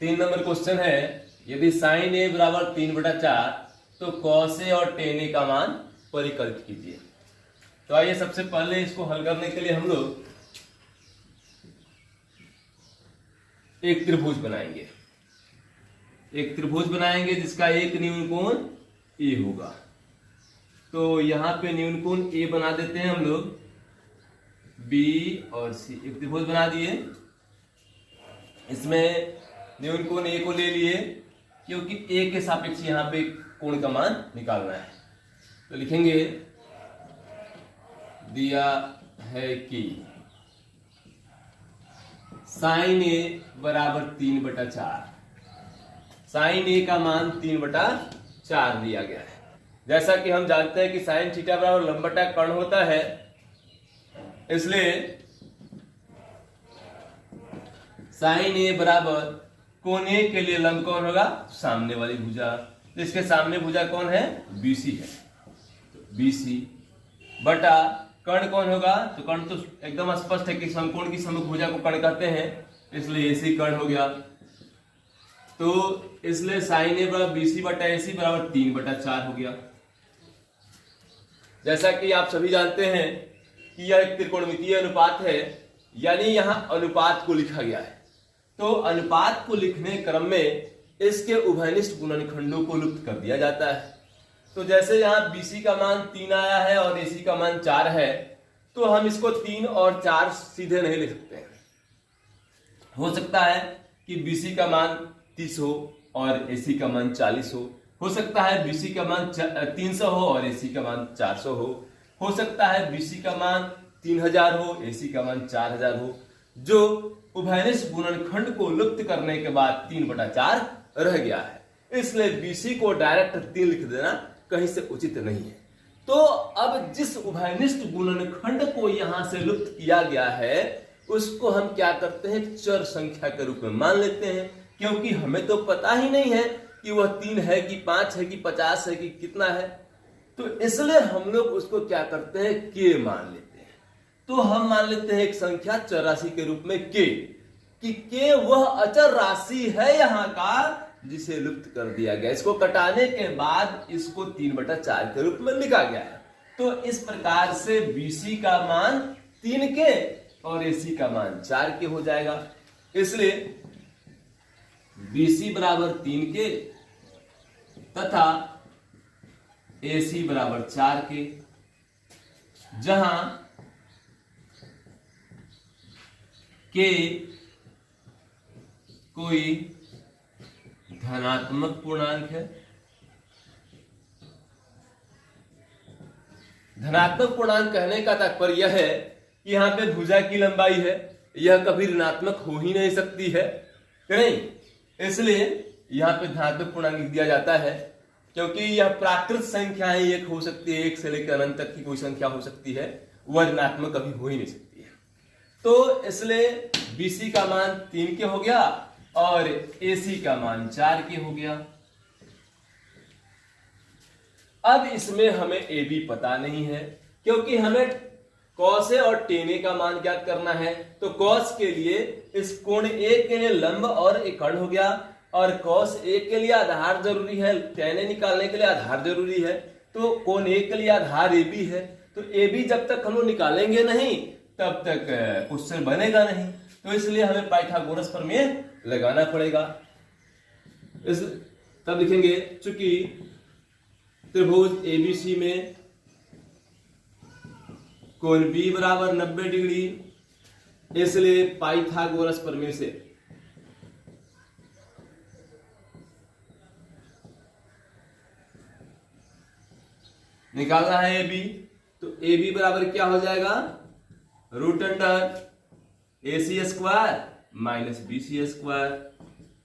3 number question है, यदि sign ए बराबर 3/4 तो कॉस ए और टेन ए का मान परिकलित कीजिए। तो आइए सबसे पहले इसको हल करने के लिए हम लोग एक त्रिभुज बनाएंगे। एक त्रिभुज बनाएंगे जिसका एक न्यून कोण ए होगा। तो यहां पे न्यून कोण ए बना देते हैं हम लोग, बी और सी। एक त्रिभुज बना दिए, इसमें न्यून कोण ए को ले लिए क्योंकि ए के सापेक्ष यहां पे कोण का मान निकालना है। तो लिखेंगे दिया है कि साइन ए बराबर 3/4, साइन ए का मान 3/4 दिया गया है। जैसा कि हम जानते हैं कि साइन थीटा बराबर लंब बटा कर्ण होता है, इसलिए साइन ए बराबर कोण ए के लिए लंब कौन होगा? सामने वाली भुजा। इसके सामने भुजा कौन है? बीसी है। तो बीसी बटा कर्ण कौन होगा? तो कर्ण तो एकदम स्पष्ट है कि समकोण की सम्मुख भुजा को कर्ण कहते हैं, इसलिए एसी कर्ण हो गया। तो इसलिए साइन ए बराबर बीसी बटा एसी बराबर 3/4 हो गया। जैसा कि आप सभी जानते हैं कि यह एक त्रिकोणमितीय अनुपात है, यानी यहां अनुपात को लिखा गया है। तो अनुपात को लिखने क्रम में इसके उभयनिष्ठ गुणनखंडों को लुप्त कर दिया जाता है। तो जैसे यहाँ BC का मान 3 आया है और AC का मान 4 है, तो हम इसको 3 और 4 सीधे नहीं लिख सकते हैं। हो सकता है कि BC का मान 30 हो और AC का मान 40 हो सकता है BC का मान 300 हो और AC का मान 400 हो सकता है BC का मान 3000 हो, AC का मान 4000 हो। जो उभयनिष्ठ गुणनखंड को लुप्त करने के बाद 3/4 रह गया है, इसलिए BC को डायरेक्ट 3 लिख देना कहीं से उचित नहीं है। तो अब जिस उभयनिष्ठ गुणनखंड को यहां से लुप्त किया गया है उसको हम क्या करते हैं? चर संख्या के रूप में मान लेते हैं, क्योंकि हमें तो पता ही नहीं है कि वह 3 है कि 5 है कि 50 है कि कितना है। तो इसलिए हम लोग उसको क्या करते हैं? के मान लेते हैं। तो हम मान लेते हैं एक संख्या चर राशि के रूप में के, कि के वह अचर राशि है यहां का जिसे लुप्त कर दिया गया। इसको कटाने के बाद इसको 3/4 के रूप में लिखा गया है। तो इस प्रकार से BC का मान 3 के और AC का मान 4 के हो जाएगा। इसलिए BC बराबर 3 के तथा AC बराबर 4 के, जहां के कोई धनात्मक पूर्णांक है। धनात्मक पूर्णांक कहने का तात्पर्य यह है कि यहां पे भुजा की लंबाई है, यह कभी ऋणात्मक हो ही नहीं सकती है, नहीं। इसलिए यहां पे धनात्मक पूर्णांक लिख दिया जाता है, क्योंकि यह प्राकृत संख्याएं एक हो सकती है, 1 से लेकर अनंत तक की कोई संख्या हो सकती है, वह ऋणात्मक कभी हो ही नहीं सकती है। तो इसलिए BC का मान 3 के हो गया और AC का मान 4 के हो गया। अब इसमें हमें AB पता नहीं है, क्योंकि हमें cos A और tan A का मान ज्ञात करना है। तो cos के लिए इस कोण A के लिए लंब और एक कर्ण हो गया, और cos A के लिए आधार जरूरी है, tan A निकालने के लिए आधार जरूरी है। तो कोण A के लिए आधार AB है। तो AB जब तक हम लोग निकालेंगे नहीं तब तक क्वेश्चन बनेगा नहीं। तो इसलिए हमें पाइथागोरस प्रमेय लगाना पड़ेगा। तब लिखेंगे, चूंकि त्रिभुज ABC में कोण B बराबर 90 डिग्री, इसलिए पाइथागोरस प्रमेय से निकालना है AB। तो AB बराबर क्या हो जाएगा? √AC² - BC²।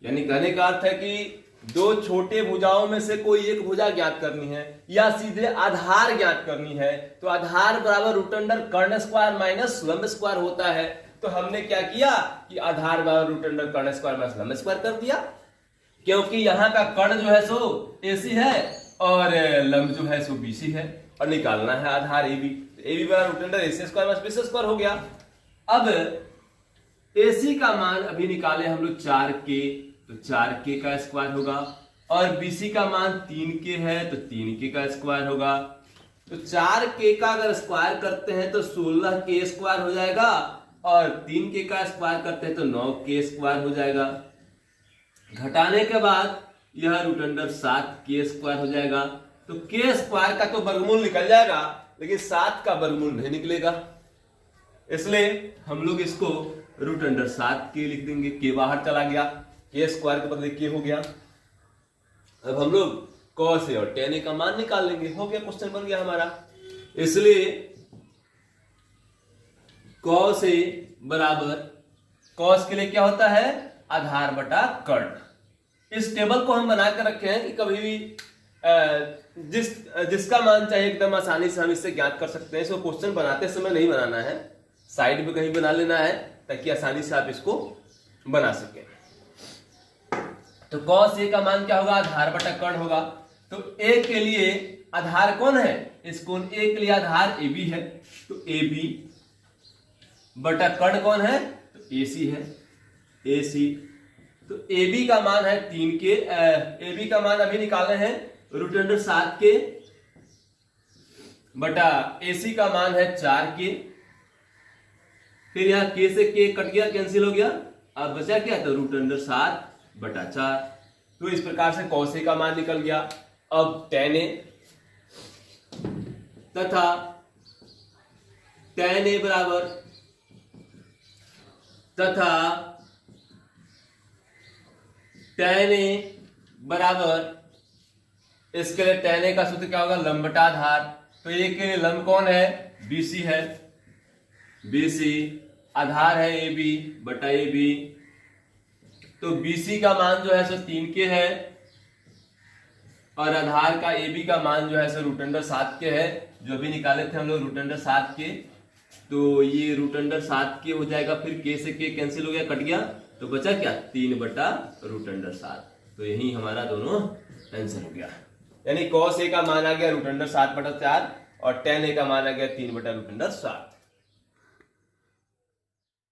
यानी कहने का अर्थ है कि दो छोटे भुजाओं में से कोई एक भुजा ज्ञात करनी है या सीधे आधार ज्ञात करनी है। तो आधार बराबर √कर्ण² माइनस लंब² होता है। तो हमने क्या किया कि आधार बराबर √कर्ण² माइनस लंब² कर दिया, क्योंकि यहाँ का कर्ण जो है सो AC है और लंब जो है सो BC है, और निकालना है आधार AB। AB बराबर √AC² माइनस BC² हो गया। अब AC का मान अभी निकाले हम लोग 4K, तो 4k का स्क्वायर होगा, और BC का मान 3k है तो 3k का स्क्वायर होगा। तो 4k का अगर स्क्वायर करते हैं तो 16k स्क्वायर हो जाएगा, और 3k का स्क्वायर करते हैं तो 9k स्क्वायर हो जाएगा। घटाने के बाद यह रूट अंडर 7k स्क्वायर हो जाएगा। तो k स्क्वायर का तो वर्गमूल निकल जाएगा, लेकिन 7 का वर्गमूल नहीं निकलेगा, इसलिए हम लोग इसको रूट अंडर 7k लिख देंगे। k बाहर चला गया, k स्क्वायर के बदले k हो गया। अब हम लोग cos a और tan a का मान निकाल लेंगे। हो गया, क्वेश्चन बन गया हमारा। इसलिए cos a बराबर, cos के लिए क्या होता है, आधार बटा कर्ण। इस टेबल को हम बना कर रखे हैं कि कभी भी जिसका मान चाहे एकदम आसानी से हम इससे ज्ञात कर सकते हैं। इसको क्वेश्चन बनाते समय नहीं बनाना है, साइड में कहीं बना लेना है ताकि आसानी से आप इसको बना सके। तो cos a का मान क्या होगा, आधार बटा कर्ण होगा। तो a के लिए आधार कौन है, इस कोण a के लिए आधार AB है, तो AB बटा कर्ण कौन है, तो AC है, AC। तो AB का मान है 3k, AB का मान अभी निकाले हैं रूट अंडर 7k बटा AC का मान है 4k। फिर यहाँ k से k कट गया, कैंसिल हो गया, अब बचा क्या, तो रूट अंडर 7 बटा 4। तो इस प्रकार से cos a का मान निकल गया। अब tan a तथा tan a बराबर तथा tan a बराबर, इसके लिए tan a का सूत्र क्या होगा, लंब बटा आधार। तो ये के लिए लंब कौन है, BC है, BC आधार है AB बटा AB। तो BC का मान जो है सो 3k है, और आधार का AB का मान जो है सो रूट अंडर 7k है, जो भी निकाले थे हम लोग रूट अंडर 7k। तो ये रूट अंडर 7k हो जाएगा, फिर k से k कैंसिल हो गया, कट गया, तो बचा क्या, 3 बटा रूट अंडर 7। तो यही हमारा दोनों आंसर हो गया। यानी cos a का मान आ गया रूट अंडर 7 बटा 4 और tan a का मान आ गया 3 बटा रूट अंडर 7।